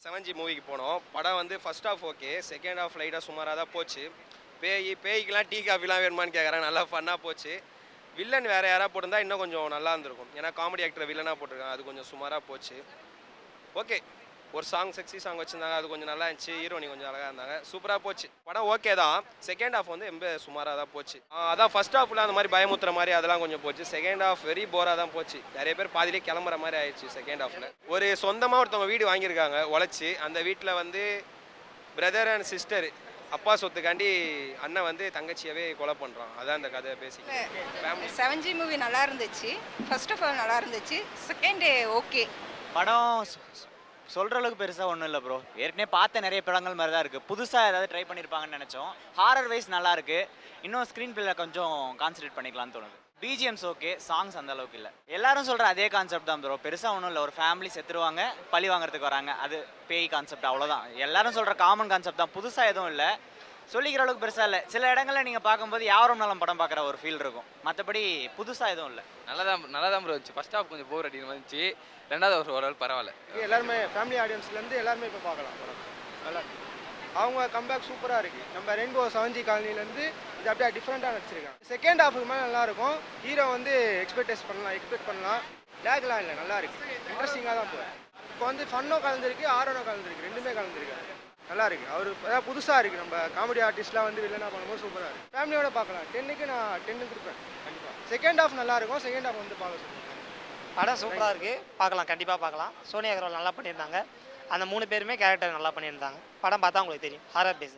செவன்ஜி மூவிக்கு போனோம். படம் வந்து first half okay, second half லைட்டாக சுமாராக தான் போச்சு. பேய்க்கெலாம் டீ காஃபிலாம் வேணுமான்னு கேட்குறாங்க. நல்லா ஃபன்னாக போச்சு. வில்லன் வேறு யாராவது போட்டிருந்தா இன்னும் கொஞ்சம் நல்லா இருந்திருக்கும். ஏன்னா காமெடி ஆக்டர் வில்லனாக போட்டிருக்காங்க, அது கொஞ்சம் சுமாராக போச்சு. ஓகே, ஒரு சாங் செக்ஸி சாங் வச்சுருந்தாங்க, அது கொஞ்சம் நல்லா இருந்துச்சு. ஹீரோனி கொஞ்சம் அழகாக இருந்தாங்க, சூப்பராக போச்சு. படம் ஓகே தான். செகண்ட் ஹாஃப் வந்து ரொம்ப சுமாராக தான் போச்சு. அதான் ஃபர்ஸ்ட் ஹாஃபில் அந்த மாதிரி பயமுத்துற மாதிரி அதெல்லாம் கொஞ்சம் போச்சு. செகண்ட் ஹாஃப் வெரி போராக தான் போச்சு. நிறைய பேர் பாதியிலே கிளம்புற மாதிரி ஆயிடுச்சு செகண்ட் ஹாஃபில். ஒரு சொந்தமாக ஒருத்தவங்க வீடு வாங்கியிருக்காங்க உழைச்சி. அந்த வீட்டில் வந்து பிரதர் அண்ட் சிஸ்டர் அப்பா சொத்துக்காண்டி அண்ணன் வந்து தங்கச்சியவே கொலை பண்ணுறான். அதான் அந்த கதை பேசிக். செவன்ஜி மூவி நல்லா இருந்துச்சு. ஃபர்ஸ்ட் ஆஃப் ஆல் நல்லா இருந்துச்சு. Second okay. படம் சொல்கிற அளவுக்கு பெருசாக ஒன்றும் இல்லை ப்ரோ. ஏற்கனவே பார்த்த நிறைய படங்கள் மாதிரி தான் இருக்குது. புதுசாக ஏதாவது ட்ரை பண்ணியிருப்பாங்கன்னு நினச்சோம். ஹாரர் வைஸ் நல்லா இருக்குது. இன்னும் ஸ்க்ரீன் பிளேல கொஞ்சம் கான்சன்ட்ரேட் பண்ணிக்கலாம்னு தோணுது. பிஜிஎம்ஸ் ஓகே, சாங்ஸ் அந்த அளவுக்கு இல்லை. எல்லாரும் சொல்கிற அதே கான்செப்ட் தான் ப்ரோ. பெருசாக ஒன்றும் இல்லை. ஒரு ஃபேமிலி செத்துருவாங்க, பழி வாங்குறதுக்கு வராங்க, அது பேய் கான்செப்ட், அவ்வளோதான். எல்லாரும் சொல்கிற காமன் கான்செப்ட் தான். புதுசாக எதுவும் இல்லை. சொல்லிக்கிற அளவுக்கு பெருசாக இல்லை. சில இடங்களில் நீங்கள் பார்க்கும்போது யாரும் நலம் படம் பார்க்குற ஒரு ஃபீல் இருக்கும். மற்றபடி புதுசாக எதுவும் இல்லை. நல்லா தான் ப்ரோ இருந்துச்சு. ஃபர்ஸ்ட் ஹாஃப் கொஞ்சம் போர் அடிக்கிற மாதிரி இருந்துச்சு. ரெண்டாவது ஓரளவு பரவாயில்ல. எல்லாருமே ஃபேமிலி ஆடியன்ஸ்லேருந்து எல்லாருமே இப்போ பார்க்கலாம் படம். நல்லா அவங்க கம்பேக் சூப்பராக இருக்குது. நம்ம ரெயின்போ செவன்ஜி காலனிலேருந்து இது அப்படியே டிஃப்ரெண்ட்டாக நடிச்சிருக்காங்க. செகண்ட் ஹாஃபுக்கு மேலே நல்லாயிருக்கும். ஹீரோ வந்து எக்ஸ்பெக்ட் பண்ணலாம். லேக்லாம் இல்லை, நல்லா இருக்குது. இன்ட்ரெஸ்டிங்காக தான் போகும். இப்போ வந்து ஃபன்னோ கலந்துருக்கு, ஆரோனோ கலந்துருக்கு, ரெண்டுமே கலந்துருக்காரு. நல்லா இருக்குது. அவர் அதாவது புதுசாக இருக்குது. நம்ம காமெடி ஆர்டிஸ்ட்லாம் வந்து வில்லனாக பண்ணும்போது சூப்பராக இருக்குது. ஃபேமிலியோட பார்க்கலாம். 10க்கு நான் 10 கொடுப்பேன் கண்டிப்பாக. செகண்ட் ஹாஃப் நல்லாயிருக்கும். செகண்ட் ஹாஃப் வந்து பார்க்க சொல்லுங்கள். படம் சூப்பராக இருக்குது, பார்க்கலாம், கண்டிப்பாக பார்க்கலாம். சோனியா அகர்வால் நல்லா பண்ணியிருந்தாங்க. அந்த 3 பேருமே கேரக்டர் நல்லா பண்ணியிருந்தாங்க. படம் பார்த்தா உங்களுக்கு தெரியும். Horror base.